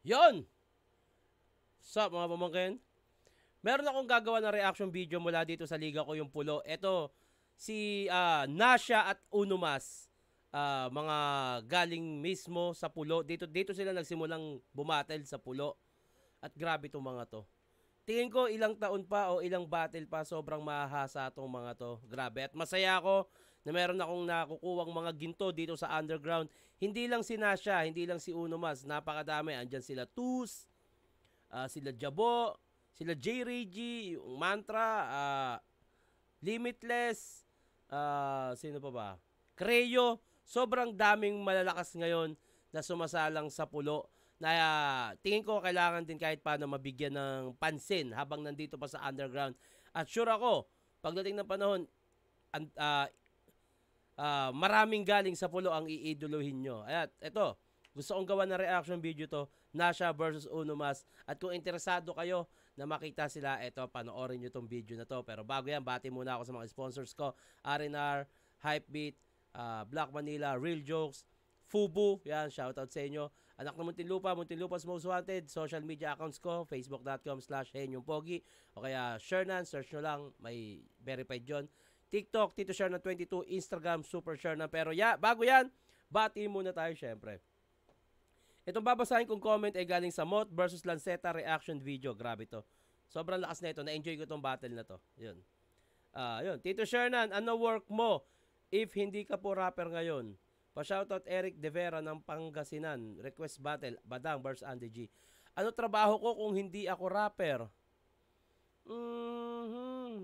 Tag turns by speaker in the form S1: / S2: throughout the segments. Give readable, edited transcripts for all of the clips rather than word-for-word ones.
S1: Yon! Sup mga pamangkin? Meron akong gagawa ng reaction video mula dito sa liga ko yung pulo. Ito, si Nasha at Unumas. Mga galing mismo sa pulo. Dito sila nagsimulang bumatel sa pulo. At grabe itong mga to. Tingin ko ilang taon pa o ilang battle pa, sobrang mahahasa itong mga to. Grabe. At masaya ako na meron akong nakukuwang mga ginto dito sa underground. Hindi lang si Nasha, hindi lang si Unumas. Napakadami. Andyan sila Tus, sila Jabo, sila J. Reggie, yung Mantra, Limitless, sino pa ba? Creyo. Sobrang daming malalakas ngayon na sumasalang sa pulo na tingin ko kailangan din kahit paano mabigyan ng pansin habang nandito pa sa underground. At sure ako, pagdating ng panahon, maraming galing sa pulo ang iidolohin nyo. At ito, gusto kong gawa na reaction video to, Nasha versus Unumas. At kung interesado kayo na makita sila, ito, panoorin nyo tong video na to. Pero bago yan, bati muna ako sa mga sponsors ko, R&R, Hypebeat, Black Manila, Real Jokes, Fubu, yan, shoutout sa inyo. Anak ng Muntinlupa's Most Wanted, social media accounts ko, facebook.com/HenYongPogi, o kaya Shernan, search nyo lang, may verified yun. TikTok, Tito Shernan 22, Instagram, Super Shernan. Pero bago yan, bati muna tayo syempre. Itong babasahin kong comment ay galing sa Mot versus Lanceta reaction video. Grabe to. Sobrang lakas na ito. Na-enjoy ko itong battle na to. Yun. Yun. Tito Shernan, ano work mo if hindi ka po rapper ngayon? Pa-shoutout Eric De Vera ng Pangasinan. Request battle. Badang versus Andy G. Ano trabaho ko kung hindi ako rapper?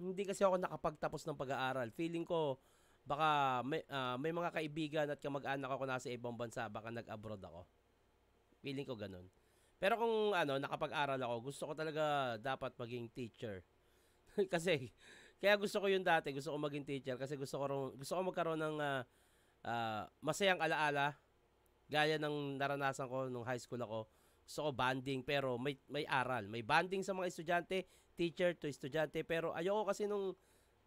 S1: Hindi kasi ako nakapagtapos ng pag-aaral. Feeling ko baka may mga kaibigan at kamag-anak ako nasa ibang bansa. Baka nag-abroad ako. Feeling ko ganun. Pero kung nakapag-aral ako, gusto ko talaga dapat maging teacher. Kasi kaya gusto ko yun dati, gusto ko maging teacher kasi gusto ko magkaroon ng masayang alaala gaya ng naranasan ko nung high school ako. Gusto ko banding pero may aral. May banding sa mga estudyante, teacher to estudyante, pero ayoko kasi nung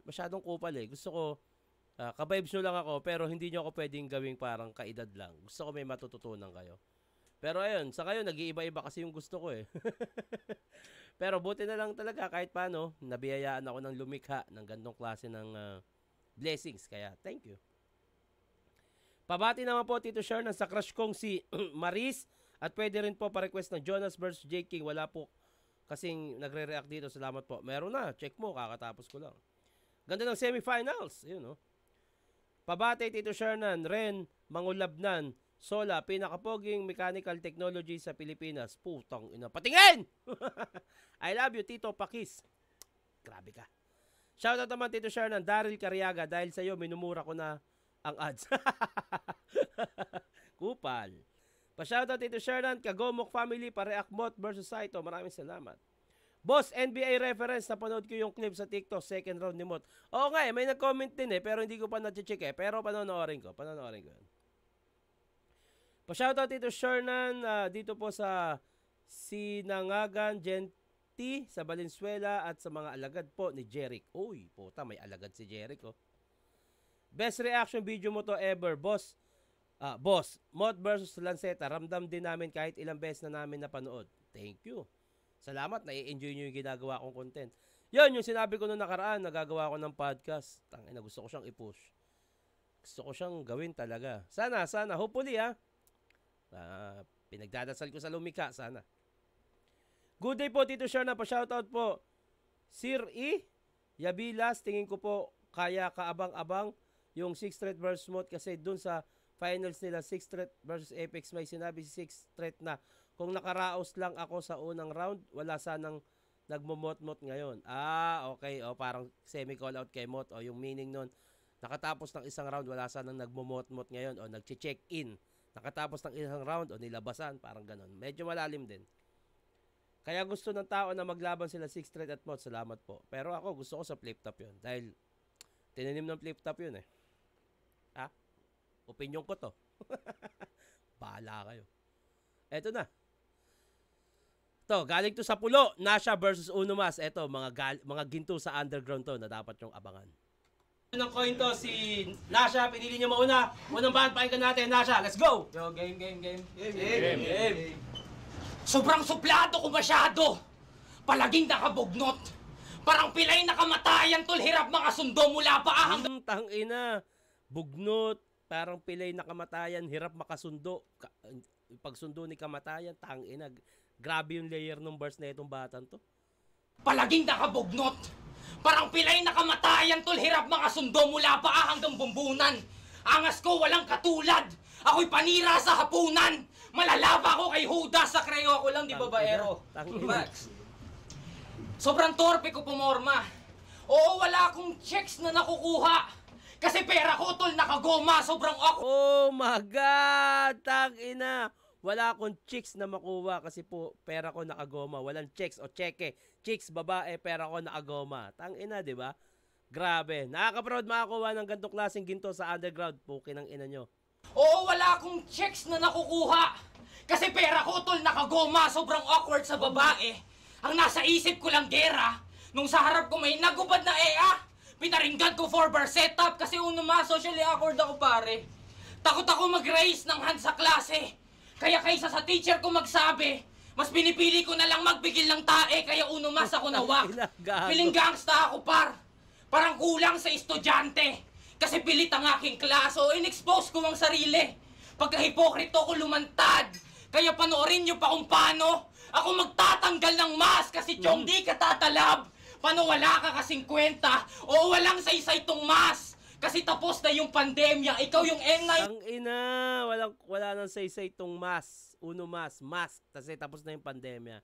S1: masyadong kupal eh. Gusto ko ka-vibes nyo lang ako pero hindi nyo ako pwedeng gawing parang kaedad lang. Gusto ko may matututunan kayo. Pero ayun, sa ngayon, nag-iiba-iba kasi yung gusto ko eh. Pero buti na lang talaga kahit paano, nabiyayaan ako ng lumikha ng gandong klase ng blessings. Kaya, thank you. Pabati naman po, Tito Shernan, sa crush kong si Maris. At pwede rin po pa-request ng Jonas vs. J. King. Wala po kasing nagre-react dito. Salamat po. Meron na. Check mo. Kakatapos ko lang. Ganda ng semifinals. Yun, no? Pabati, Tito Shernan, Ren, Mangulabnan, Sola, pinakapoging mechanical technology sa Pilipinas. Putang ina. Patingin! I love you, Tito Pakis. Grabe ka. Shoutout naman, Tito Shernan, Daryl Cariaga. Dahil sa'yo, minumura ko na ang ads. Kupal. Pa-shoutout, Tito Shernan, Kagomok Family, Pareak Mot versus Saito. Maraming salamat. Boss, NBA reference. Napanood ko yung clip sa TikTok, second round ni Mot. Oo nga, may nag-comment din pero hindi ko pa na-check pero panonoorin ko. Pa-shoutout Tito Shernan dito po sa Sinangagan, Genti, sa Valenzuela at sa mga alagad po ni Jeric. Uy, puta, may alagad si Jeric, oh. Best reaction video mo to ever, boss. Boss, Mot versus Lanceta. Ramdam din namin kahit ilang beses na namin napanood. Thank you. Salamat, nai-enjoy nyo yung ginagawa kong content. Yan, yung sinabi ko nung nakaraan, nagagawa ko ng podcast. Tangina, gusto ko siyang i-push. Gusto ko siyang gawin talaga. Sana, hopefully pinagdadasal ko sa lumika, sana. Good day po, Tito Shernan, pa-shoutout po. Sir E. Yabilas, tingin ko po kaya kaabang-abang yung 6th threat versus Mot kasi dun sa finals nila 6th threat versus Apex may sinabi si 6th threat na kung nakaraos lang ako sa unang round, wala sanang nagmumot-mot ngayon. Okay. Parang semi-call out kay Mot. Yung meaning nun, nakatapos ng isang round, wala sanang nagmumot-mot ngayon o nag-check-in. Nakatapos ng isang round o nilabasan, parang ganon. Medyo malalim din. Kaya gusto ng tao na maglaban sila 6th threat at Mot. Salamat po. Pero ako, gusto ko sa flip-top yun. Dahil tinanim ng flip-top yun eh. Opinion ko to. Bahala kayo. Eto na. To, galing to sa pulo. Nasha versus Unumas. Eto, mga ginto sa underground to na dapat yung abangan. Ng coin to si Nasha, pinili niyo mauna. Unang band, pakinggan natin. Nasha, let's go!
S2: Yo, game. Sobrang suplado ko masyado. Palaging nakabugnot. Parang pilay na kamatayan tol, hirap makasundo mula pa hanggang...
S1: Tangina, bugnot, parang pilay na kamatayan, hirap makasundo. Pagsundo ni kamatayan, tangina. Grabe yung layer ng verse na itong batan to.
S2: Palaging nakabugnot. Parang pilay na kamatayan tol, hirap makasundo mula pa hanggang bumbunan. Angas ko walang katulad. Ako'y panira sa hapunan. Malalaba ko kay Judas sa kreyo. Ako lang, di ba, baero? Max. Sobrang torpe ko pumorma. Oo, wala akong checks na nakukuha. Kasi pera ko, tol, nakagoma. Sobrang awkward.
S1: Oh my God! Tangina! Wala akong chicks na makuha kasi po pera ko nakagoma. Walang checks o cheque. Chicks, babae, pera ko nakagoma. Tangina, di ba? Grabe. Nakaka-proud makakuha ng gantong klaseng ginto sa underground. Puki ng ina nyo.
S2: Oo, wala akong checks na nakukuha. Kasi pera ko, tol, nakagoma. Sobrang awkward sa babae. Ang nasa isip ko lang gera. Nung sa harap ko may nagubad na EA. Pinaringgan ko 4-bar setup kasi socially awkward ako pare. Takot ako mag-raise ng hand sa klase. Kaya kaysa sa teacher ko magsabi, mas pinipili ko na lang magbigil ng tae kaya ako nawak. Piling gangsta ako par. Parang kulang sa estudyante. Kasi pilit ang aking klaso, in-expose ko ang sarili. Pagka-hipokrito ko lumantad. Kaya panoorin nyo pa kung paano ako magtatanggal ng mask kasi chong di ka tatalab. Paano wala ka kasing kwenta o walang saysay tong mask? Kasi tapos na yung pandemya, ikaw yung N9.
S1: Tangina, wala nang saysay tong mask. Uno mask. Kasi tapos na yung pandemya.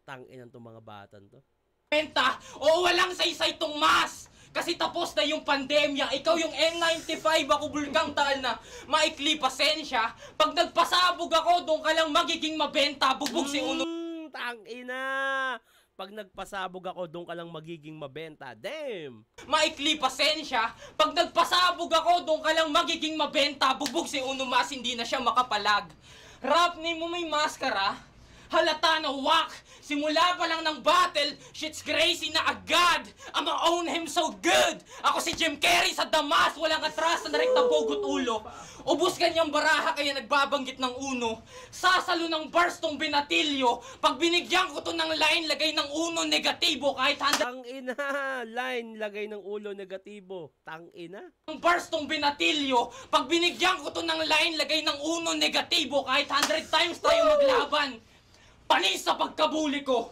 S1: Tangina tong mga batan to.
S2: Kwenta o walang saysay tong mask. Kasi tapos na yung pandemya, ikaw yung N95, ako bulkang taal na maikli pasensya. Pag nagpasabog ako, doon ka lang magiging mabenta, bugbog si Uno.
S1: Tangina! Pag nagpasabog ako, doon ka lang magiging mabenta. Damn!
S2: Maikli pasensya. Pag nagpasabog ako, doon ka lang magiging mabenta, bugbog si Uno Mas, hindi na siya makapalag. Rap name mo may maskara, halata na wak. Simula pa lang ng battle, shit's crazy na agad. I'ma own him so good. Ako si Jim Carrey sa Damas, walang atras na rekta bogot ulo. Ubus kanyang baraha kaya nagbabanggit ng uno. Sasalo ng bars tong binatilyo. Pag binigyan ko to ng line, lagay ng uno negatibo kahit 100.
S1: Tangina! Line, lagay ng ulo negatibo. Tangina?
S2: Ang bars tong binatilyo. Pag binigyan ko to ng line, lagay ng uno negatibo kahit 100 times tayo maglaban. Panis sa pagkabuli ko.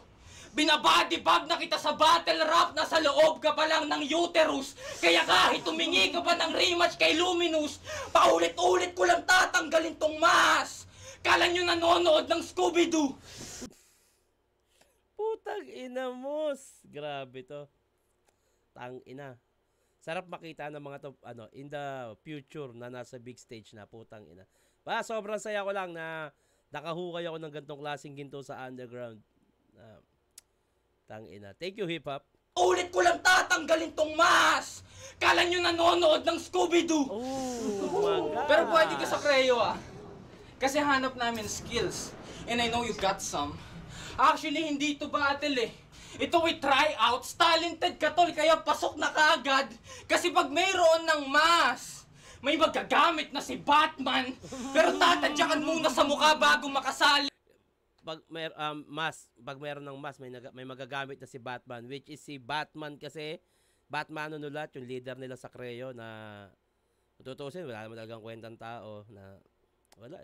S2: Binabody bag na kita sa battle rap, nasa loob ka pa lang ng uterus. Kaya kahit tumingi ka pa ng rematch kay Luminous, paulit-ulit ko lang tatanggalin tong mask. Kala nyo nanonood ng Scooby-Doo.
S1: Putang ina mo. Grabe to. Tang ina. Sarap makita ng mga to, in the future na nasa big stage na, putang ina. Sobrang saya ko lang na nakahukay ako ng gantong klaseng ginto sa underground. Tang ina. Thank you, hip hop.
S2: Ulit ko lang tatanggalin tong mask. Kala nyo nanonood ng Scooby-Doo.
S1: Oh my God.
S2: Pero pwede ka sa kreyo Kasi hanap namin skills. And I know you got some. Actually, hindi ito battle Ito we try out. Talented ka tol, kaya pasok na kagad. Kasi pag mayroon ng mask, may magagamit na si Batman. Pero tatadyakan muna sa mukha bago makasali.
S1: Pag meron ng mask, may magagamit na si Batman, which is si Batman kasi Batman nunulat yung leader nila sa Kreyo na tutusin, wala naman talagang kwentang tao na wala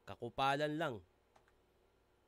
S1: kakupalan lang.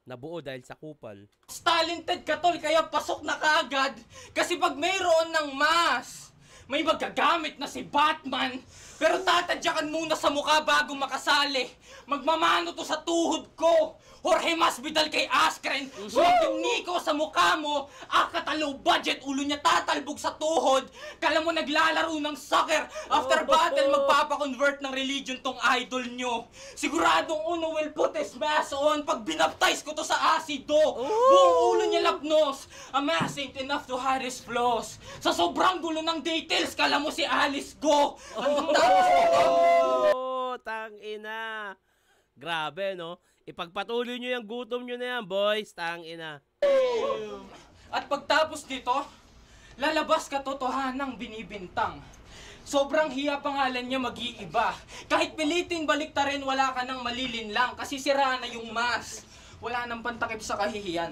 S1: Nabuo dahil sa kupal.
S2: Talented ka tol, kaya pasok na kagad. Kasi pag mayroon ng mask, may magagamit na si Batman. Pero tatadyakan muna sa mukha bago makasali. Magmamano to sa tuhod ko. Jorge Masvidal kay Askren. Swag yung Nico sa mukha mo. Akatalo budget, ulo niya tatalbog sa tuhod. Kala mo naglalaro ng soccer. After battle, magpapakonvert ng religion tong idol nyo. Siguradong Uno will put his mask on pag binaptize ko to sa asido. Buong ulo niya lapnos. A mask ain't enough to hide his flaws. Sa sobrang gulo ng details, kala mo si Alice Go.
S1: Tang ina. Grabe, no? Ipagpatuloy nyo yung gutom nyo na yan, boys. Tang ina.
S2: At pagtapos dito, lalabas katotohanang binibintang. Sobrang hiya pangalan niya mag-iiba. Kahit pilitin baliktarin, wala ka nang malilinlang kasi sira na yung mask. Wala nang pantakip sa kahihiyan.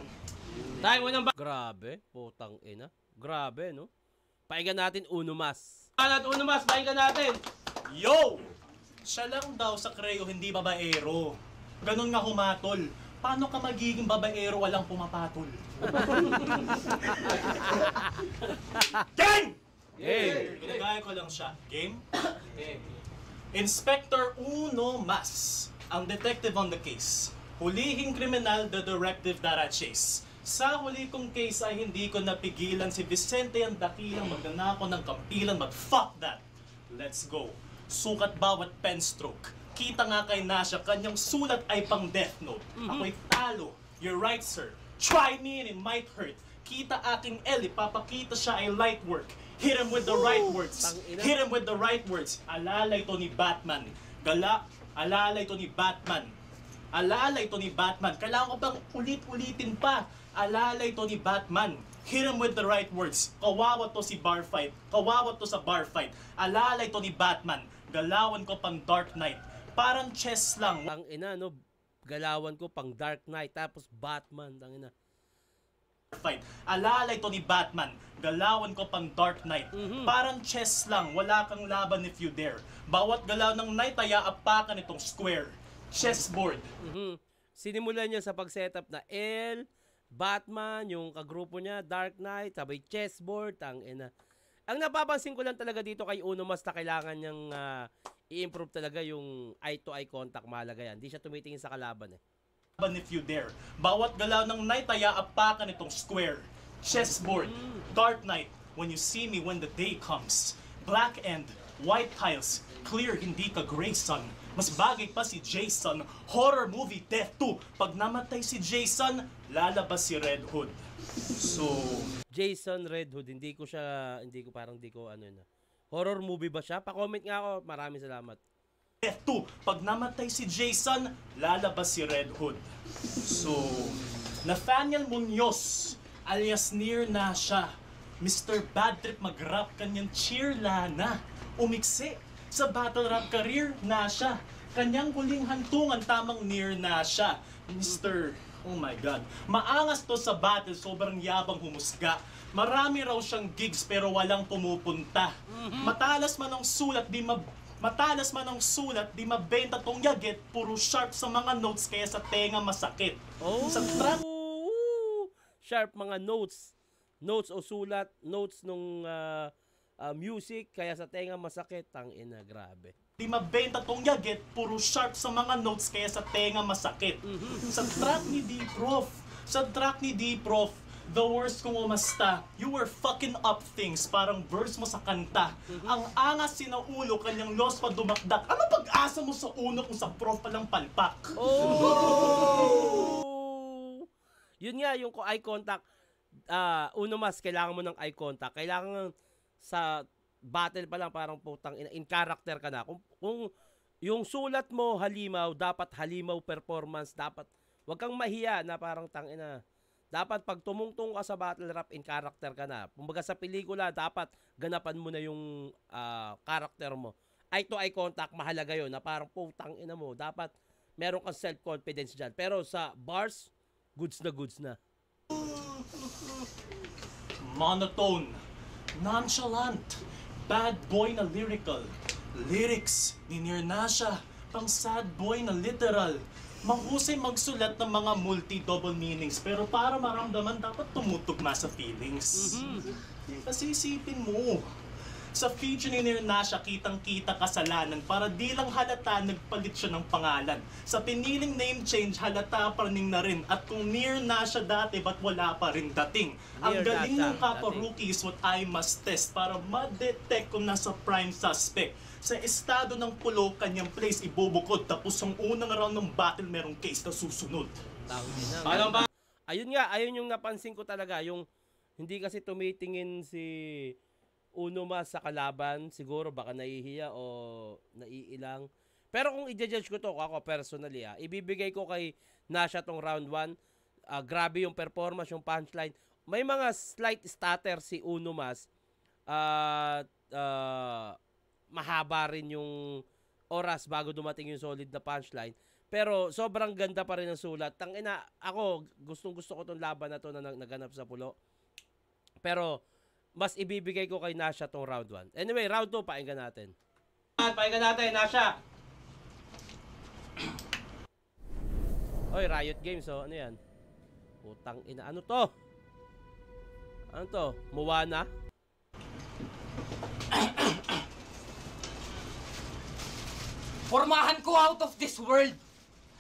S3: Tayo unang
S1: Grabe, putang ina. Grabe, no? Pahingan natin Uno Mas.
S3: balat, Uno Mas, pakinggan natin.
S4: Yo! Siya lang daw sa Creo, hindi babaero. Ganon nga humatol. Paano ka magiging babaero walang pumapatol? Game!
S1: Hey!
S4: Ginagaya ko lang siya. Game? Inspector Uno Mas, ang detective on the case. Hulihing kriminal, the directive that I chase. Sa huli kong case ay hindi ko napigilan si Vicente ang dakilang magnanako ng kampilan, but fuck that. Let's go. Sukat bawat pen stroke. Kita nga kay Nasha, kanyang sulat ay pang death note. Ako'y talo. You're right, sir. Try me and it might hurt. Kita aking Ellie, papakita siya ay light work. Hit him with the right words.
S1: Tangina.
S4: Hit him with the right words. Alalay to ni Batman. Gala, alalay to ni Batman. Alalay to ni Batman. Kailangan ko bang ulit-ulitin pa? Alalay to ni Batman. Hit him with the right words. Kawawa to si bar fight. Kawawa to sa bar fight. Alalay to ni Batman. Galawan ko pang Dark Knight. Parang chess lang.
S1: Tang ina, no? Galawan ko pang Dark Knight, tapos Batman, tang ina.
S4: Fight. Alalay to ni Batman. Galawan ko pang Dark Knight. Parang chess lang. Wala kang laban if you dare. Bawat galaw ng night ay aapakan itong square. Chessboard.
S1: Sinimulan niya sa pag-setup na L, Batman, yung kagrupo niya, Dark Knight, sabay chessboard, tang ina. Ang napapansin ko lang talaga dito kay Uno Mas na kailangan niyang i-improve talaga yung eye-to-eye contact, mahalaga yan. Hindi siya tumitingin sa kalaban eh.
S4: Laban if you dare. Bawat galaw ng night ay aapakan itong square. Chessboard. Dark Knight. When you see me when the day comes. Black end. White tiles. Clear hindi ka Grayson. Mas bagay pa si Jason. Horror movie Death 2. Pag namatay si Jason, lalabas si Red Hood. So,
S1: Jason Red Hood, hindi ko ano yun. Horror movie ba siya? Pa-comment nga ako, maraming salamat.
S4: Death 2. Pag namatay si Jason, lalabas si Red Hood. So, Nathaniel Munoz, alias Near na siya. Mr. Bad Trip mag-rap kanyang cheer lana. Umiksi sa battle rap career na siya. Kanyang huling hantungan tamang near na siya. Mr. Oh my God. Maangas to sa battle, sobrang yabang humusga. Marami raw siyang gigs pero walang pumupunta. Matalas man ang sulat, di mabenta tong yaget. Puro sharp sa mga notes kaya sa tenga masakit.
S1: Oh,
S4: Sa track
S1: sharp mga notes o sulat, notes nung music, kaya sa tenga masakit, tang ina, grabe.
S4: di mabenta tong yaget, puro sharp sa mga notes kaya sa tenga masakit. Sa track ni D-Prof, the worst kung umasta, you were fucking up things, parang verse mo sa kanta. Ang angas sinaulo, kanyang loss pa dumakdak. Ano pag-asa mo sa uno kung sa prof palang palpak?
S1: Oh! Yun nga, yung eye contact, Uno Mas, kailangan mo ng eye contact. Kailangan sa battle pa lang parang putang in character ka na. Kung yung sulat mo halimaw, dapat halimaw performance, dapat wag kang mahiya na parang tangina. Dapat pag tumungtong ka sa battle rap, in character ka na. Kumbaga sa pelikula, dapat ganapan mo na yung character mo. Eye to eye contact, mahalaga yun na parang putang ina mo. Dapat meron kang self-confidence dyan. Pero sa bars, goods na.
S4: Monotone, nonchalant, bad boy na lyrical. Lyrics ni Nirnasha, pang sad boy na literal. Mahusay magsulat ng mga multi-double meanings, pero para maramdaman dapat tumutugma sa feelings. Kasi isipin mo, sa feature ni Nirnasha, kitang-kita kasalanan para di lang halata nagpalit siya ng pangalan. Sa piniling name change, halata pa rin na rin. At kung Nirnasha dati, ba't wala pa rin dating? Ang galing ng kapa-rookie is what I must test para ma-detect kung nasa prime suspect. Sa estado ng pulo, kanyang place ibubukod. Tapos ang unang round ng battle, merong case na susunod.
S3: Paano ba?
S1: Ayun yung napansin ko talaga, yung hindi kasi tumitingin si Uno Mas sa kalaban, siguro baka nahihiya o naiilang. Pero kung i-judge ko to, ako personally, ibibigay ko kay Nasha tong round 1. Grabe yung performance, yung punchline. May mga slight stutter si Uno Mas. Mahaba rin yung oras bago dumating yung solid na punchline. Pero sobrang ganda pa rin ng sulat. Tangina, ako gustong-gusto ko tong laban na to na naganap sa pulo. Pero mas ibibigay ko kay Nasha tong round 1. Anyway, round 2 pakinggan natin.
S3: Pakinggan natin, Nasha.
S1: Oy, Riot Games, oh. Ano yan? Putang ina. Ano to? Ano to? Moana?
S2: Formahan ko out of this world.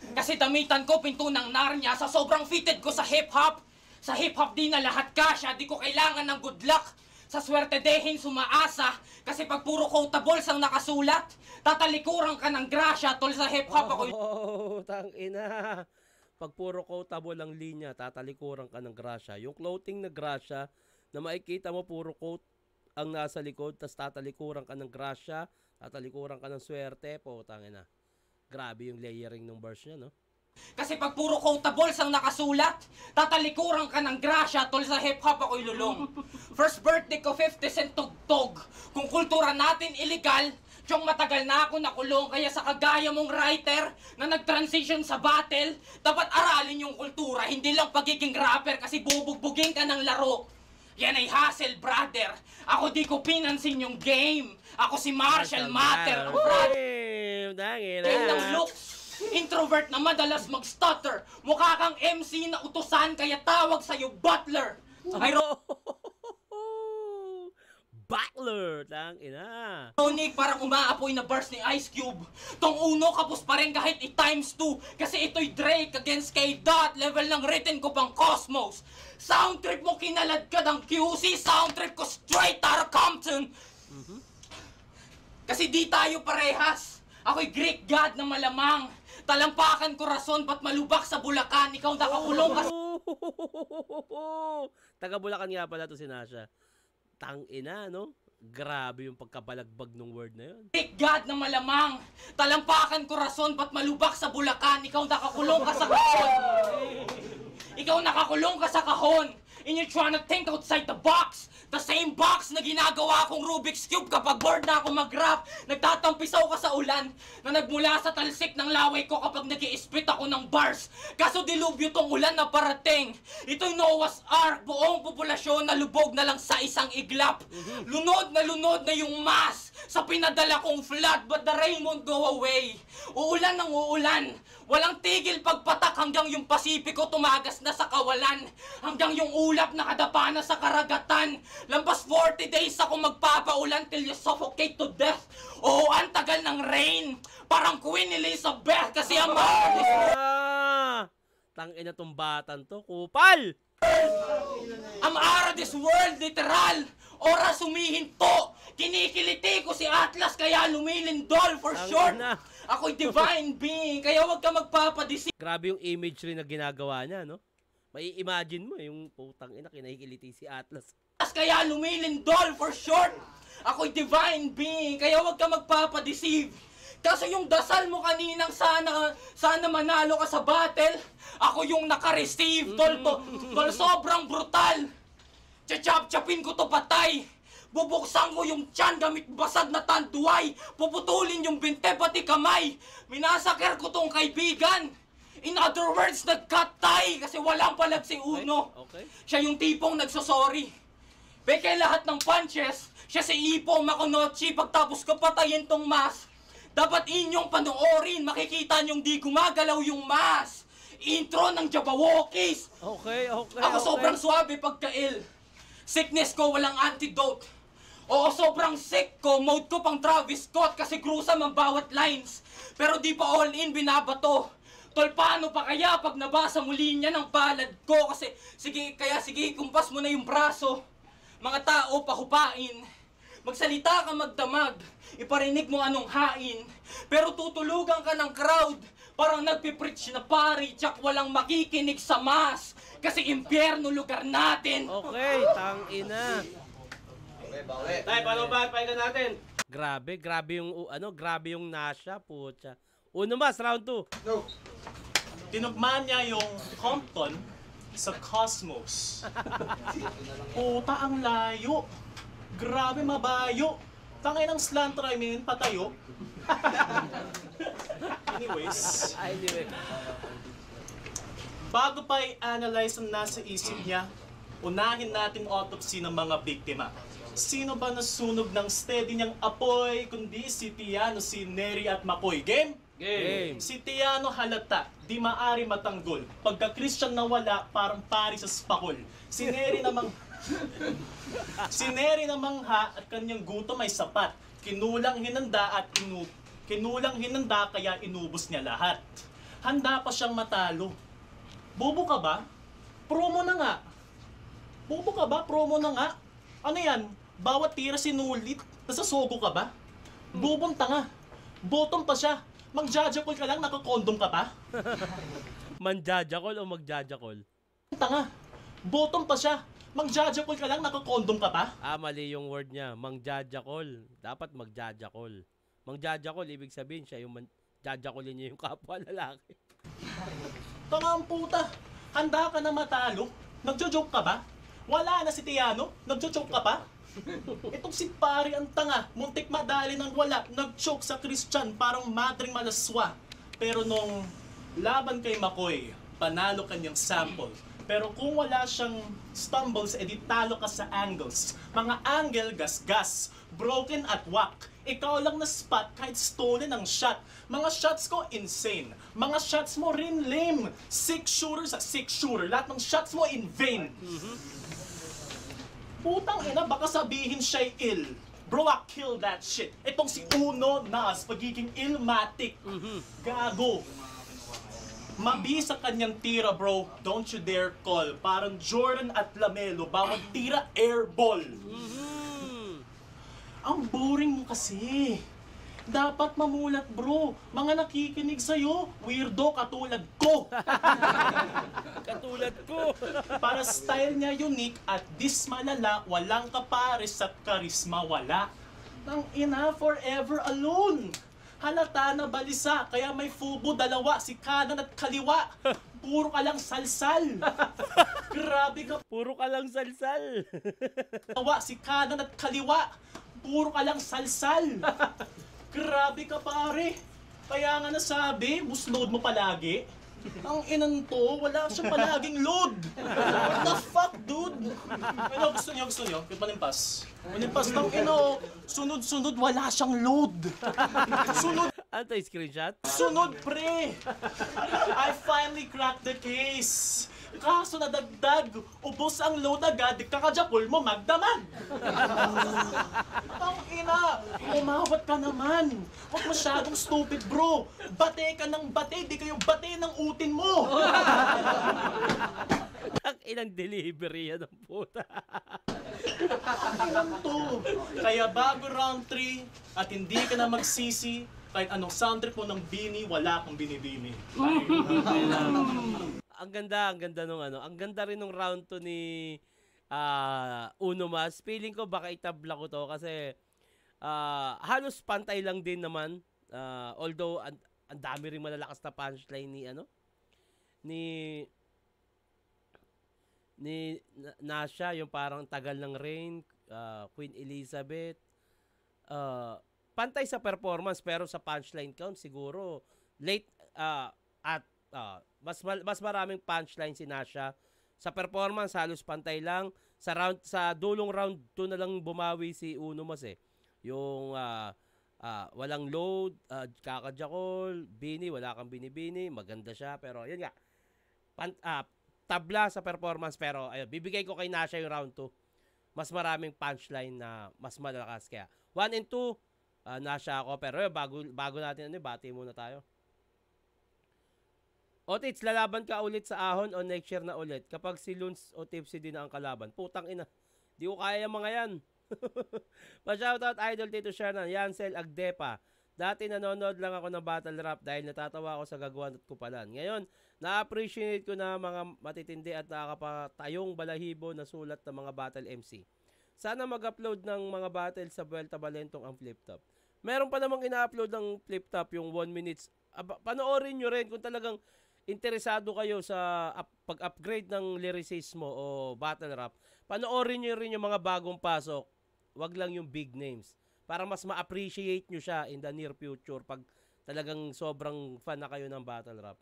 S2: Kasi damitan ko pinto ng Narnia sa sobrang fitted ko sa hip-hop. Sa hip-hop di na lahat kasya, di ko kailangan ng good luck. Sa swerte dehin sumaasa, kasi pag puro quotables ang nakasulat, tatalikuran ka ng grasya, tol sa hip-hop ako.
S1: Oh, tang ina. Pag puro quotable ang linya, tatalikuran ka ng grasya. Yung clothing na grasya, na makikita mo puro quote ang nasa likod, tas tatalikuran ka ng grasya, tatalikuran ka ng swerte, putang ina. Grabe yung layering ng verse niya, no?
S2: Kasi pag puro quotables ang nakasulat, tatalikuran ka ng grasya, tol sa hip-hop ako'y lulong. First birthday ko, 50 cent tugtog. Kung kultura natin illegal, tiyong matagal na ako nakulong. Kaya sa kagaya mong writer na nag-transition sa battle, dapat aralin yung kultura, hindi lang pagiging rapper kasi bubugbugin ka ng laro. Yan ay hassle, brother. Ako di ko pinansin yung game. Ako si Marshall Matter, brother.
S1: Dangin
S2: Game ng
S1: na.
S2: looks. Introvert na madalas mag-stutter. Mukha kang MC na utusan kaya tawag sa'yo butler.
S1: Butler, tang ina.
S2: Ironic, parang umaapoy na bars ni Ice Cube. Tong uno kapos pa rin kahit i-times 2. Kasi ito'y Drake against K-Dot. Level ng written ko pang Cosmos. Sound trip mo kinalad ka ng QC. Sound trip ko straight out of Compton. Kasi di tayo parehas. Ako'y Greek god na malamang. Talampakan ko rason ba't malubak sa Bulacan. Ikaw nakakulong ka
S1: Taga Bulacan nga pala to si Nasha. Tang ina, no? Grabe yung pagkabalagbag ng word na yun.
S2: Greek god na malamang. Talampakan ko rason ba't malubak sa Bulacan. Ikaw nakakulong ka sa kahon. Ikaw nakakulong ka sa kahon. And you're trying to think outside the box. The same box na ginagawa kong Rubik's Cube kapag bored na ako mag-rap. Nagtatampisaw ka sa ulan na nagmula sa talsik ng laway ko kapag nag-i-spit ako ng bars. Kaso dilubyo tong ulan na parating. Ito'y Noah's Ark, buong populasyon na lubog na lang sa isang iglap. Lunod na yung mass sa pinadala kong flood, but the rain won't go away. Uulan ng uulan. Walang tigil pagpatak hanggang yung Pasipiko tumagas na sa kawalan. Hanggang yung ulap nakadapa na sa karagatan. Lampas 40 days ako magpapaulan till you suffocate to death. Oo, ang tagal ng rain. Parang Queen Elizabeth kasi ang
S1: Tang ina tong batan to. Kupal!
S2: I'm out of this world, literal. Oras humihinto. Kinikiliti ko si Atlas kaya lumilindol for
S1: Tang
S2: short.
S1: ina.
S2: Ako'y divine being kaya wag ka magpapadisi.
S1: Grabe yung imagery na ginagawa niya, no? May imagine mo yung putang ina kinahikiliti si Atlas.
S2: Kaya lumilindol for short. Ako'y divine being kaya wag ka magpapadeceive. Kaso yung dasal mo kaninang sana manalo ka sa battle, ako yung naka-receive, tol, sobrang brutal. Chachap-chapin ko to patay. Bubuksan ko yung tiyan gamit basag na tanduay. Puputulin yung binte pati kamay. Minasaker ko tong kaibigan. In other words, nag-cut tie kasi walang palag si Uno.
S1: Okay.
S2: Siya yung tipong nagsosorry. Peke lahat ng punches, siya si Ipo Makonochi. Pagtapos ko patayin tong mask, dapat inyong panoorin, makikita niyong di gumagalaw yung mask. Intro ng Jabawokis.
S1: Okay.
S2: Ako sobrang swabe pagka-ill. Sickness ko walang antidote. Oo, sobrang sick ko. Mode ko pang Travis Scott kasi gruesome ang bawat lines. Pero di pa all in binabato. Tol, paano pa kaya pag nabasa muli niya ng palad ko? Kasi sige, kumpas mo na yung braso. Mga tao, pahupain. Magsalita ka magdamag. Iparinig mo anong hain. Pero tutulugan ka ng crowd. Parang nagpipreach na pari. Tsak walang makikinig sa mass. Kasi impyerno lugar natin.
S1: Okay, tang ina.
S3: Tay, paano ba? Pakinggan natin.
S1: Grabe yung Nasha, putya. Uno mas, round 2.
S4: No. Tinugman niya yung Compton sa Cosmos. Puta, ang layo. Grabe, mabayo. Tangay ng slant rhyme patayo.
S1: Anyway.
S4: Bago pa i-analyze ang nasa isip niya, unahin natin autopsy ng mga biktima. Sino ba nasunog ng steady niyang apoy kundi si Tiano, si Neri at Makoy? Game?
S1: Game.
S4: Si Tiano halata, di maari matanggol. Pagka Christian nawala, parang pari sa spakol. Si Neri namang ha at kanyang gutom ay sapat. Kinulang hinanda kaya inubos niya lahat. Handa pa siyang matalo. Bobo ka ba? Promo na nga. Bobo ka ba? Promo na nga. Ano yan? Bawat tira sinulit. Nasasogo ka ba? Bobong tanga. Bottom pa siya. Magjajakol ka lang, nakakondom ka pa?
S1: Manjajakol o magjajakol?
S4: Tanga. Bottom pa siya. Magjajakol ka lang, nakakondom ka pa?
S1: Mali yung word niya. Mangjajakol. Dapat magjajakol. Mangjajakol, ibig sabihin siya yung jajakolin niya yung kapwa lalaki.
S4: Tanga ang puta. Handa ka na matalo? Nagjo-joke ka ba? Wala na si Tiano? Nagjo-joke ka pa? Itong si pari ang tanga. Muntik madali ng wala. Nag-choke sa Christian. Parang madring malaswa. Pero nung laban kay Makoy, panalo kanyang sample. Pero kung wala siyang stumbles, edi talo ka sa angles. Mga angle, gas-gas. Broken at whack. Ikaw lang na spot kahit stolen ang shot. Mga shots ko insane. Mga shots mo rin lame. 6 shooters sa 6 shooter. Lahat ng shots mo in vain. Putang ina, baka sabihin siya'y ill. Bro, I kill that shit. Itong si Uno Nas, pagiging illmatic. Gago. Mabisa kanyang tira, bro. Don't you dare call. Parang Jordan at Lamelo. Bawat tira, airball. Ang boring mo kasi. Dapat mamulat, bro. Mga nakikinig sa'yo, weirdo katulad ko.
S1: Katulad ko.
S4: Para style niya unique at dis malala, walang kapares at karisma wala. Nang ina, forever alone. Halata na balisa, kaya may fubo dalawa, si kanan at kaliwa. Puro ka lang salsal. Grabe ka,
S1: Puro ka lang salsal.
S4: dalawa, si kanan at kaliwa. Puro ka lang salsal. Grabe ka pare. Kaya nga nasabi, boost load mo palagi. Ang inan to, wala siya palaging load. What the fuck, dude? Ano, gusto niyo? Yung panimpas. Panimpas ng ino, sunod-sunod, wala siyang load. Sunod,
S1: Ano to, screenshot?
S4: sunod, pre. I finally cracked the case. Kaso nadagdag, ubos ang load agad, kakajakol mo magdamag. Ang ina, umawat ka naman. Huwag masyadong stupid, bro. Bate ka ng bate, di kayo bate ng utin mo.
S1: Ang inang delivery yan ng puta.
S4: Ilang to. Kaya bago round 3 at hindi ka na magsisi, kahit anong sound trip mo ng bini, wala kang binibini.
S1: Ang ganda nung ano. Ang ganda rin nung round 2 ni Uno Mas. Feeling ko baka itabla ko to kasi halos pantay lang din naman. Although ang dami ring malalakas na punchline ni Nasha, yung parang tagal ng reign, Queen Elizabeth. Pantay sa performance pero sa punchline count siguro late mas maraming punchline si Nasha. Sa performance halos pantay lang. Sa dulong round 2 na lang bumawi si Uno Mas eh. Yung walang load, kakajakol, bini, wala kang binibini, maganda siya pero yun nga. Tabla sa performance pero ayun, bibigay ko kay Nasha yung round 2. Mas maraming punchline na mas malakas kaya 1 and 2 Nasha ako pero bago natin bati muna tayo. Otits, lalaban ka ulit sa Ahon o next year na ulit kapag si Luns o Tipsy din ang kalaban. Putang ina. Di ko kaya yung mga yan. Pa-shoutout Idol Tito Shernan, Yancel Agdepa. Dati nanonood lang ako ng battle rap dahil natatawa ako sa gagawan at kupalan. Ngayon, na-appreciate ko na mga matitindi at nakakapatayong balahibo na sulat ng mga battle MC. Sana mag-upload ng mga battle sa Vuelta Balentong ang flip top. Meron pa namang ina-upload ng flip top yung 1 minutes. Panoorin nyo rin kung talagang interesado kayo sa pag-upgrade ng lyricismo o battle rap. Panoorin nyo rin yung mga bagong pasok. Wag lang yung big names. Para mas ma-appreciate nyo siya in the near future pag talagang sobrang fan na kayo ng battle rap.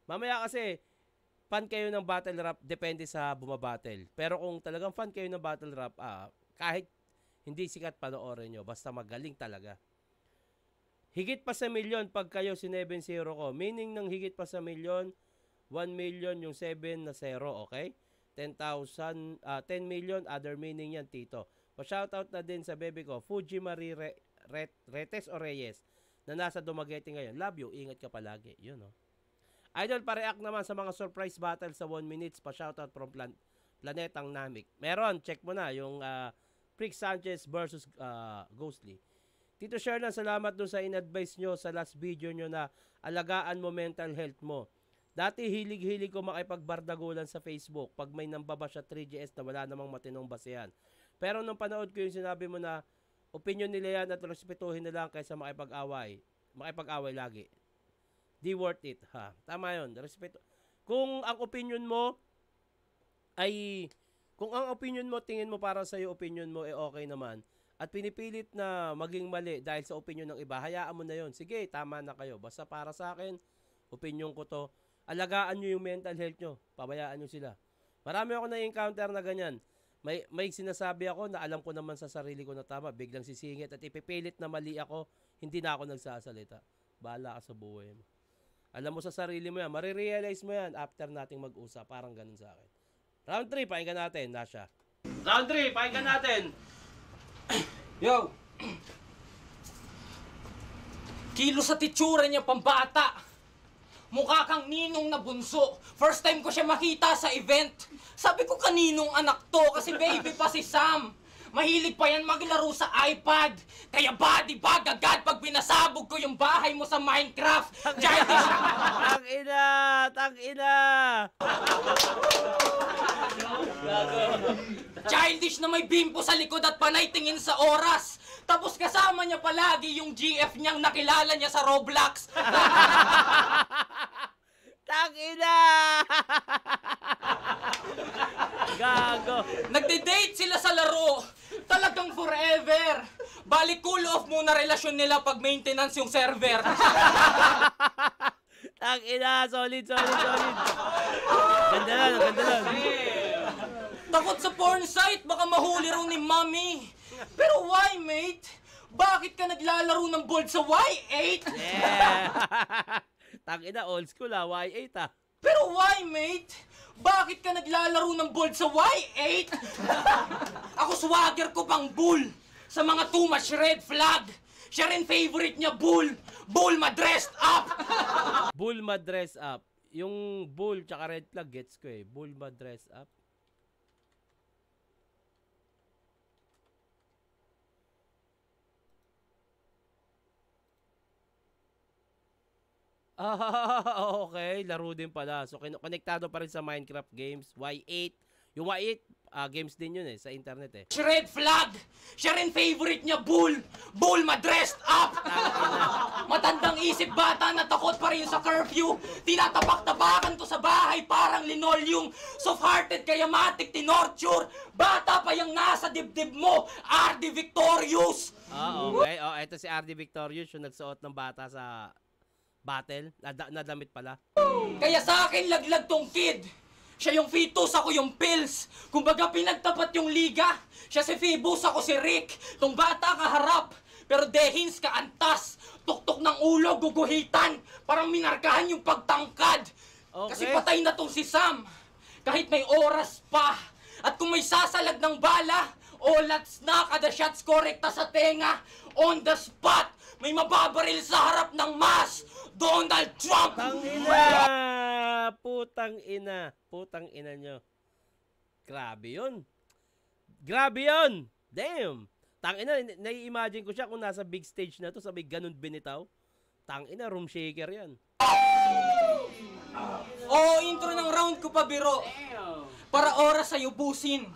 S1: Mamaya kasi, fan kayo ng battle rap, depende sa bumabattle. Pero kung talagang fan kayo ng battle rap, kahit hindi sikat, panoorin nyo. Basta magaling talaga. Higit pa sa milyon pag kayo si 7-0 ko. Meaning ng higit pa sa milyon, 1 million yung 7 na 0, okay? 10,000, 10 million, other meaning yan, Tito. Pa-shoutout na din sa baby ko, Fuji Marie Retes o Reyes, na nasa Dumaguete ngayon. Love you, ingat ka palagi. Yun, no? Idol, pa-react naman sa mga surprise battle sa 1 minutes. Pa-shoutout from Planetang Namik. Meron, check mo na, yung Prick Sanchez versus Ghostly. Tito Sherlan, salamat doon sa in-advise nyo sa last video nyo na alagaan mo mental health mo. Dati hilig-hilig ko makipagbardagulan sa Facebook pag may nambaba siya 3GS na wala namang matinong basehan. Pero nung panood ko yung sinabi mo na opinion nila yan at respetuhin nila kaysa makipag-away. Makipag-away lagi. Di worth it, ha? Tama yun. Respeto. Kung ang opinion mo tingin mo para sa iyo opinion mo okay naman at pinipilit na maging mali dahil sa opinion ng iba, hayaan mo na yun. Sige, tama na kayo. Basta para sa akin, opinion ko to. Alagaan nyo yung mental health nyo. Pabayaan nyo sila. Marami ako na-encounter na ganyan. May sinasabi ako na alam ko naman sa sarili ko na tama. Biglang sisingit at ipipilit na mali ako. Hindi na ako nagsasalita. Bahala ka sa buhay mo. Alam mo sa sarili mo yan. Marirealize mo yan after nating mag-usap. Parang ganun sa akin. Round 3, pakinggan natin. Nasha.
S3: Round 3, pakinggan natin.
S2: Yo! Kilo sa titsura niya pambata. Mukha kang ninong na bunso. First time ko siya makita sa event. Sabi ko kaninong anak to kasi baby pa si Sam. Mahilig pa yan maglaro sa iPad. Kaya body bag agad pag binasabog ko yung bahay mo sa Minecraft. Childish!
S1: Tang-ina! Tang-ina!
S2: Childish na may bimpo sa likod at panay tingin sa oras. Tapos kasama niya palagi yung GF niyang nakilala niya sa Roblox.
S1: Tang-ina! Gago.
S2: Nagde-date sila sa laro. Talagang forever. Balik cool off muna relasyon nila pag maintenance yung server.
S1: Tang-ina! Solid, solid, solid. Ganda lang, ganda lang.
S2: Takot sa porn site, baka mahuli raw ni mommy. Pero why, mate? Bakit ka naglalaro ng board sa Y8?
S1: Yeah! Tang-ina, old school Y8
S2: Pero why, mate? Bakit ka naglalaro ng board sa Y8? Ako swagger ko pang bull. Sa mga too much red flag. Siya rin favorite niya bull. Bull ma-dressed up.
S1: Bull ma-dress up. Yung bull tsaka red flag, gets ko eh. Bull ma-dress up. Okay. Laro din pala. So, konektado pa rin sa Minecraft games. Y8. Yung Y8, games din yun eh, sa internet eh.
S2: Red flag! Siya rin favorite niya, bull! Bull ma-dressed up! Matandang isip bata na takot pa rin sa curfew. Tinatapak-tapakan to sa bahay parang linoleum. Soft-hearted kaya matik tinorture. Bata pa yung nasa dibdib mo. RD Victorious!
S1: Okay. Ito si RD Victorious, yung nagsuot ng bata sa battle. Nadamit pala.
S2: Kaya sa akin laglag tong kid. Siya yung fetus, ako yung pills. Kumbaga pinagtapat yung liga. Siya si Phoebus, ako si Rick. Tong bata kaharap. Pero dehins ka antas. Tuktok ng ulo, guguhitan. Parang minarkahan yung pagtangkad.
S1: Okay.
S2: Kasi patay na tong si Sam. Kahit may oras pa. At kung may sasalag ng bala, olats na kada shots korekta sa tenga. On the spot, may mababaril sa harap ng mas. Donald Trump!
S1: Tangina! Putang ina. Putang ina nyo. Grabe yun. Grabe yun! Damn! Tangina, nai-imagine ko siya kung nasa big stage na to, sabi ganun binitaw. Tangina, room shaker yan.
S2: Intro ng round ko pa, biro. Para oras sa'yo busin.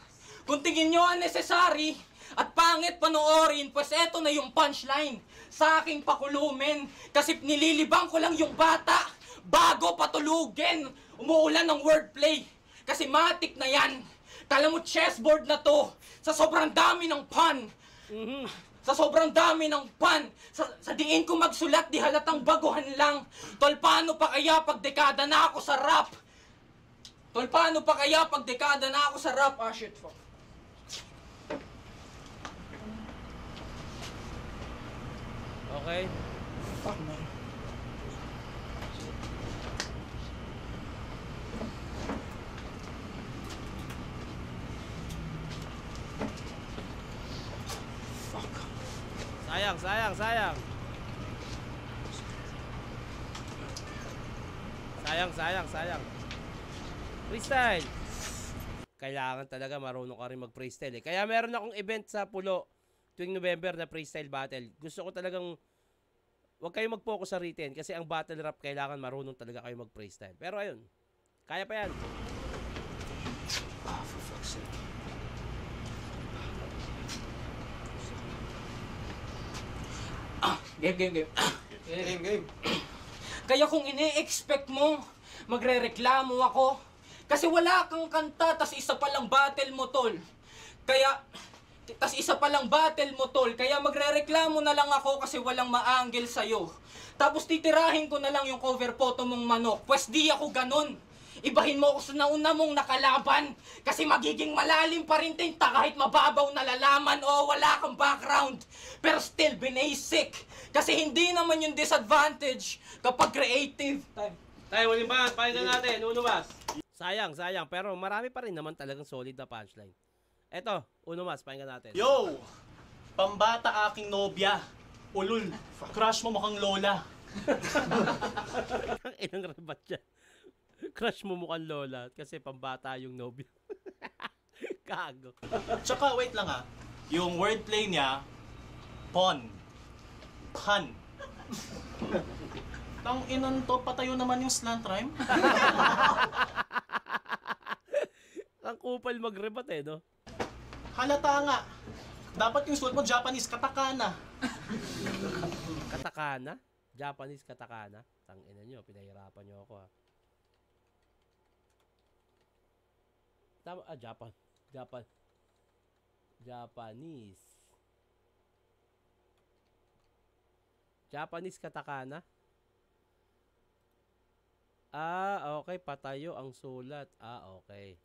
S2: Kung tingin nyo unnecessary at pangit panoorin, pues eto na yung punchline sa aking pakulumin. Kasi nililibang ko lang yung bata bago patulugin. Umuulan ng wordplay. Kasi matik na yan. Kala mo chessboard na to sa sobrang dami ng pun. Sa sobrang dami ng pan, sa diin ko magsulat, di halatang baguhan lang. Tol, paano pa kaya pag dekada na ako sa rap? Tol, paano pa kaya pag dekada na ako sa rap? Ah, shit, fuck.
S1: Okay.
S2: Fuck, man.
S1: Sayang, sayang, sayang. Sayang, sayang, sayang. Freestyle. Kailangan talaga marunong ka rin mag-freestyle eh. Kaya meron akong event sa Pulo tuwing November na freestyle battle. Gusto ko talagang huwag kayo mag-focus sa written kasi ang battle rap kailangan marunong talaga kayo mag-freestyle. Pero ayun, kaya pa yan.
S2: Ah, for fuck's sake. Game.
S3: Game.
S2: Kaya kung ine-expect mo, magre-reklamo ako. Kasi wala kang kanta, tas isa palang battle mo, tol. Kaya magre-reklamo na lang ako kasi walang ma-angle sa'yo. Tapos titirahin ko na lang yung cover photo mong manok. Pwes di ako ganun. Ibahin mo ako sa nauna mong nakalaban. Kasi magiging malalim pa rin tinta kahit mababaw na lalaman o wala kang background. Pero still binasic. Kasi hindi naman yung disadvantage kapag creative.
S3: Tayo, waling ba? Pakinggan natin. Uno mas.
S1: Sayang, sayang. Pero marami pa rin naman talagang solid na punchline. Eto, uno mas, pakinggan natin.
S4: Yo! Pambata aking nobya. Ulul, crush mo mukhang lola.
S1: Ang inang rabat siya. Crush mo mukhang lola kasi pambata yung nobyo. Kago.
S4: Tsaka wait lang yung wordplay niya, pun. Tang inan to, patayo naman yung slant rhyme.
S1: Ang kupal magrebat eh, no?
S4: Halata nga. Dapat yung suot mo Japanese katakana.
S1: Katakana? Japanese katakana? Tangina nyo, pinahirapan nyo ako Tama, Japanese. Japanese katakana? Okay. Patayo ang sulat. Okay.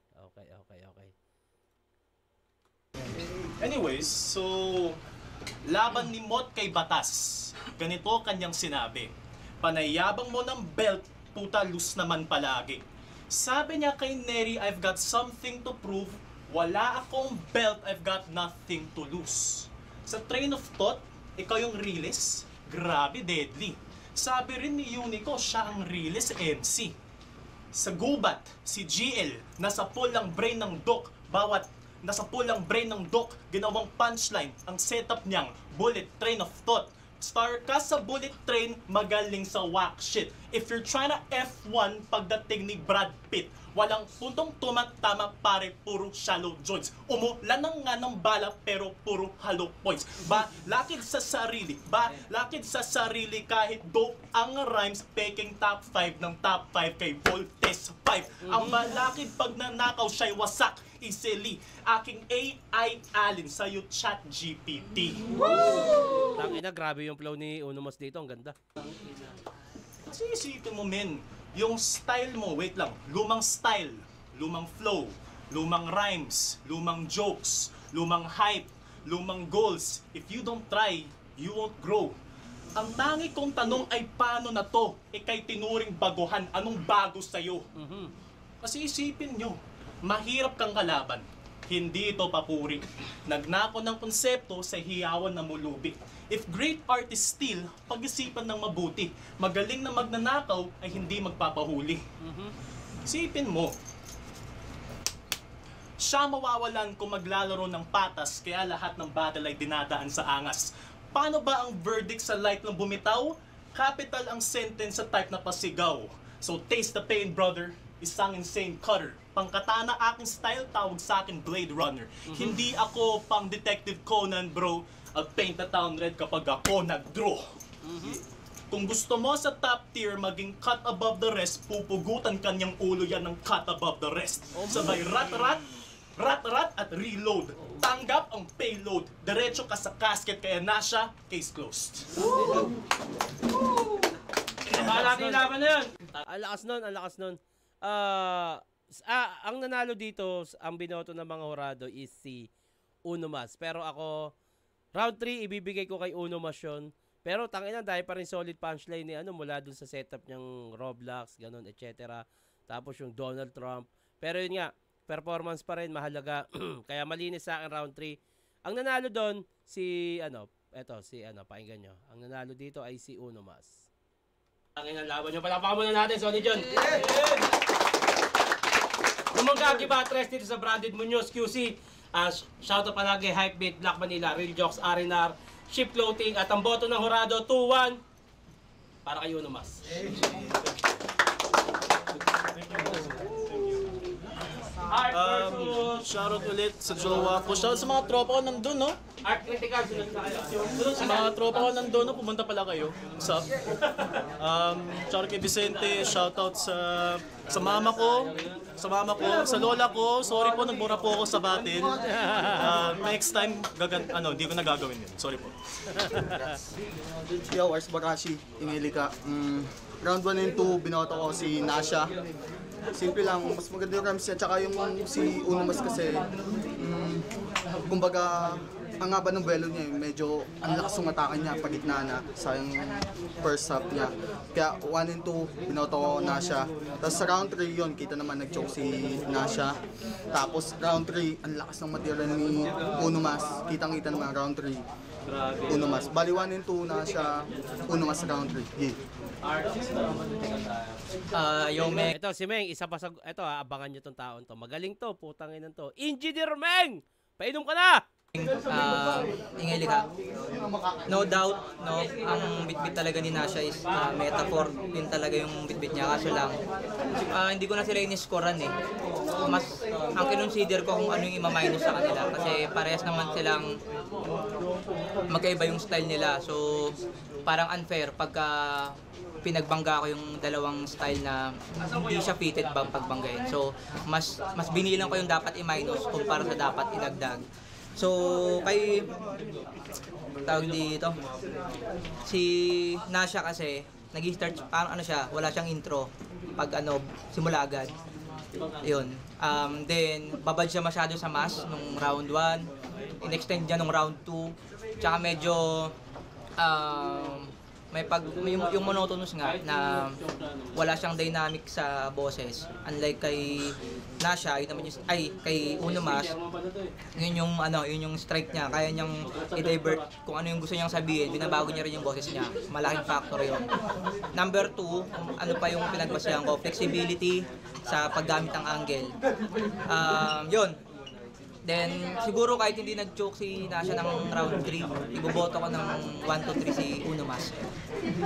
S4: Anyways, so laban ni Mot kay Batas. Ganito kanyang sinabi. Panayabang mo ng belt, puta loose naman palagi. Sabi niya kay Neri, I've got something to prove. Wala akong belt, I've got nothing to lose. Sa train of thought, ikaw yung realist. Grabe, deadly. Sabi rin ni Unico, siya ang realist MC. Sa gubat, si GL, nasa pool ang brain ng Doc. Bawat nasa pool ang brain ng Doc, ginawang punchline. Ang setup niyang bullet train of thought. Star ka sa bullet train, magaling sa whack shit. If you're trying to F1 pagdating ni Brad Pitt, walang puntong tumatama pare, puro shallow joints. Umulan nga ng bala pero puro hollow points. Lakid sa sarili kahit dope ang rhymes, peking top 5 ng top 5 kay Voltes 5. Ang balakid pag nanakaw siya'y wasak easily. Aking AI alin sa'yo chat GPT.
S1: Tangina, grabe yung flow ni Uno Mas dito. Ang ganda.
S4: Kasi isipin mo men, yung style mo, wait lang, lumang style, lumang flow, lumang rhymes, lumang jokes, lumang hype, lumang goals. If you don't try, you won't grow. Ang tangi kong tanong ay paano na to? Ika'y tinuring baguhan, anong bago sa'yo? Kasi isipin nyo, mahirap kang kalaban. Hindi ito papuri. Nagnako ng konsepto sa hiyawan na mulubi. If great art is still, pag-isipan ng mabuti. Magaling na magnanakaw ay hindi magpapahuli. Isipin mo, siya mawawalan kung maglalaro ng patas kaya lahat ng battle ay dinadaan sa angas. Paano ba ang verdict sa light ng bumitaw? Capital ang sentence sa type na pasigaw. So taste the pain, brother. Isang insane cutter. Pangkatana aking style, tawag sa akin Blade Runner. Hindi ako pang Detective Conan, bro. I'll paint the town red kapag ako nag-draw. Kung gusto mo sa top tier maging cut above the rest, pupugutan kanyang ulo yan ng cut above the rest. Sabay rat-rat, rat-rat at reload. Tanggap ang payload. Diretso ka sa casket kaya Nasha, case closed.
S3: Baka natin yung laban na yun.
S1: Ang lakas nun, ang lakas nun. Ang nanalo dito, ang binoto ng mga hurado is si Uno Mas. Pero ako, round 3, ibibigay ko kay Uno Mas yun. Pero tangina, dahil pa rin solid punchline ni mula dun sa setup niyang Roblox, ganun, etc. Tapos yung Donald Trump. Pero yun nga, performance pa rin, mahalaga. Kaya malinis sa akin round 3. Ang nanalo doon, pakinggan nyo. Ang nanalo dito ay si Uno Mas.
S3: Ang inang laban nyo. Palapakan muna natin, Sonny John. Kung magkakibatres dito sa Branded Munoz QC, shoutout palagi, Hypebeat, Black Manila, Real Jokes, R&R, Ship Floating, at ang boto ng Horado, 2-1 para kay Uno Mas. Art versus
S4: Shoutout ulit sa jowa ko. Shoutout sa mga tropa ko nandun, no?
S3: Art Critical, sunod na kayo.
S4: Sa mga tropa ko nandun, no? Pumunta pala kayo. What's up? Shoutout kay Vicente. Shoutout sa mama ko. Sa lola ko. Sorry po, nagbura po ako sa batin. Next time, hindi ko na gagawin yun. Sorry po.
S5: Yo, Ars Bakashi, ingili ka. Round 1 and 2, binoto ko si Nasha. Simple lang, mas maganda yung Ramsey at saka yung si Uno Mas kasi kumbaga ang haba ng belo niya, medyo ang lakas ng atake niya pag gitna na sa yung first half niya. Kaya 1 and 2, binoto ko Nasha. Tapos sa round 3 yun, kita naman nag-choke si Nasha. Tapos round 3, ang lakas ng material ni Uno Mas. Kitang-kita naman round 3. Uno Mas. Bali 1 and 2 Nasha, Uno Mas round 3. Yeah.
S2: Yo, Meng.
S1: Ito, si Meng, isa pa sa... Ito, abangan nyo tong taon to. Magaling to, putang ina to. Engineer Meng! Painom ka na!
S6: Ingay ka. No doubt, no, ang bitbit talaga ni Nasha is metaphor din talaga yung bitbit niya. Kaso lang, hindi ko na sila iniscorean eh. Mas, ang kinonsider ko kung ano yung ima-minus sa kanila. Kasi parehas naman silang magkaiba yung style nila. So, parang unfair pagka pinagbangga ko yung dalawang style na hindi siya fitted bang pagbanggain. So, mas binilang ko yung dapat i-minus kumpara sa dapat idagdag. So, kay tawag dito, si Nasha kasi nag-start parang siya, wala siyang intro pag simula agad. Yun. Then babad siya masyado sa mass nung round 1, in-extend niya nung round 2. Tsaka medyo yung monotonous nga na wala siyang dynamic sa boses, unlike kay Nasha, yun naman kay Uno Mas, yun yung strike niya, kaya niyang i-divert kung ano yung gusto niyang sabihin, binabago niya rin yung boses niya, malaking factor yun. Number 2, ano pa yung pinagbasehan ko, flexibility sa paggamit ng angle. Yun. Then, siguro kahit hindi nag-choke si Nasha ng round 3, iboboto ko ng 1, 2, 3 si Uno Mas.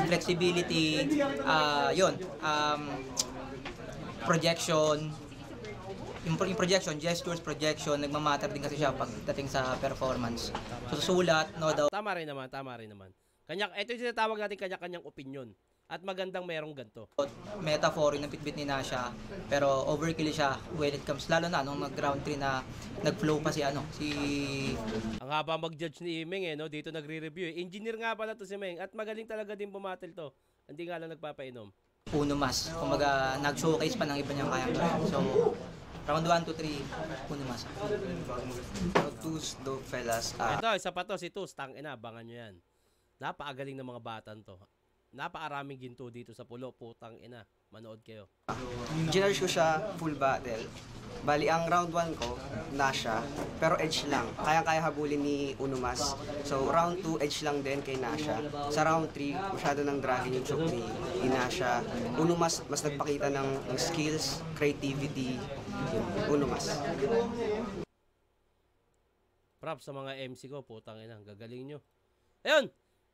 S6: Flexibility, projection, yung projection, gestures, projection, nagmamatter din kasi siya pagdating sa performance. So, susulat, no doubt.
S1: Tama rin naman. Ito yung tinatawag natin kanya-kanyang opinion. At magandang merong ganito.
S6: Metaphor yung bitbit ni Nasha, pero overkill siya when it comes, lalo na nung nag-round 3 na nag-flow pa si
S1: Ang haba mag-judge ni Meng no? Dito nagre-review Engineer nga pala to si Meng at magaling talaga din bumatil to. Hindi nga lang nagpapainom.
S6: Uno Mas, kumbaga nag-showcase pa ng iba niyang kayang gawin. So, round 1, 2, 3, Uno Mas.
S7: Tus, dope fellas.
S1: Ito, isa pa to, si Tus. Tangina, abangan nyo yan. Napakagaling ng mga batan to. Napakaraming ginto dito sa pulo, putang ina. Manood kayo.
S7: Ginarge ko siya full battle. Bali, ang round 1 ko, Nasha, pero edge lang. Kaya-kaya habulin ni Uno Mas. So, round 2, edge lang din kay Nasha. Sa round 3, masyado nang dragging yung choke ni Nasha. Uno Mas, mas nagpakita ng skills, creativity. Uno Mas.
S1: Props sa mga MC ko, putang ina. Gagaling nyo. Ayun!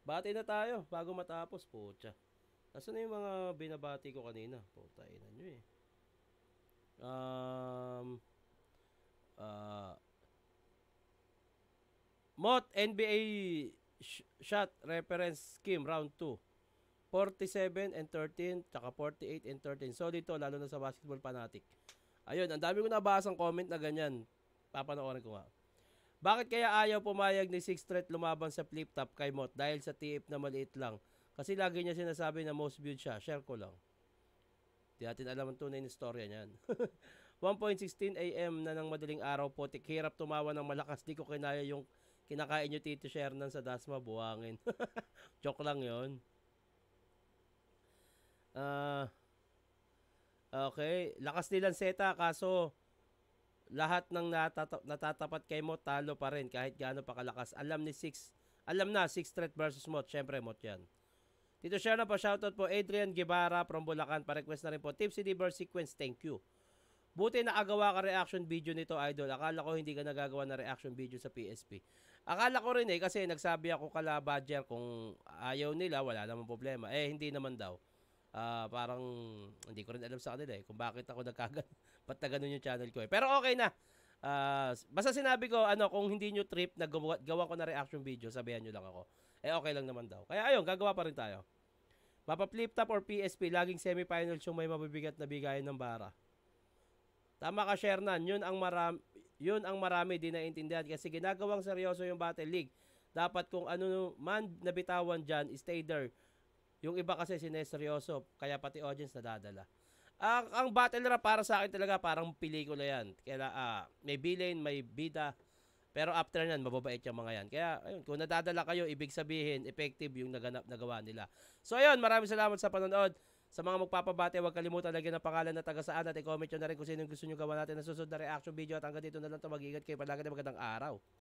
S1: Bati na tayo bago matapos, putya. Nasaan na yung mga binabati ko kanina? Puta, ina nyo eh. Mot, NBA shot reference scheme round 2. 47 and 13, tsaka 48 and 13. So dito, lalo na sa basketball fanatic. Ayun, ang dami ko nabasang comment na ganyan. Papanoorin ko nga. Bakit kaya ayaw pumayag ni Sixth Threat lumaban sa flip top kay Mot? Dahil sa TF na maliit lang. Kasi lagi niya sinasabi na most viewed siya. Share ko lang. Di natin alam ang tunay na storya niyan. 1:16 AM na ng madaling araw po. Hirap tumawa ng malakas. Di ko kinaya yung kinakain nyo Tito Shernan sa Dasma. Buwangin. Joke lang yon. Okay. Lakas nilang seta. Kaso lahat ng natatapat kay Mot talo pa rin kahit gaano pa kalakas. Alam na Sixth Threat versus Mot. Syempre Mot yan. Tito Shernan pa shoutout po. Adrian Guevara from Bulacan. Pa-request na rin po. Tipsy Diver Sequence. Thank you. Buti nakagawa ka reaction video nito, idol. Akala ko hindi ka nagagawa na reaction video sa PSP. Akala ko rin kasi nagsabi ako kala Badger kung ayaw nila, wala namang problema. Hindi naman daw. Parang hindi ko rin alam sa kanila kung bakit ako ba't na ganun yung channel ko Pero okay na. Basta sinabi ko, kung hindi nyo trip na gawa ko na reaction video, sabihan nyo lang ako. Okay lang naman daw. Kaya ayun, gagawa pa rin tayo. Mapa flip top or PSP, laging semifinals yung may mabibigat na bigayan ng bara. Tama ka, Shernan. Yun ang marami din naiintindihan kasi ginagawang seryoso yung Battle League. Dapat kung ano man nabitawan dyan, stay there. Yung iba kasi sineseryoso, kaya pati audience nadadala. Ang Battle Rap para sa akin talaga parang pelikula yan. Kaya may villain, may bida. Pero after nan, mababait yung mga yan. Kaya ayun, kung nadadala kayo, ibig sabihin, effective yung nagawa nila. So ayun, maraming salamat sa panonood. Sa mga magpapabate, huwag kalimutan lagyan ng pangalan na taga saan at i-comment nyo na rin kung sino yung gusto nyo gawa natin na susunod na reaction video. At hanggang dito na lang ito. Mag-ingat kayo. Palagi na magandang araw.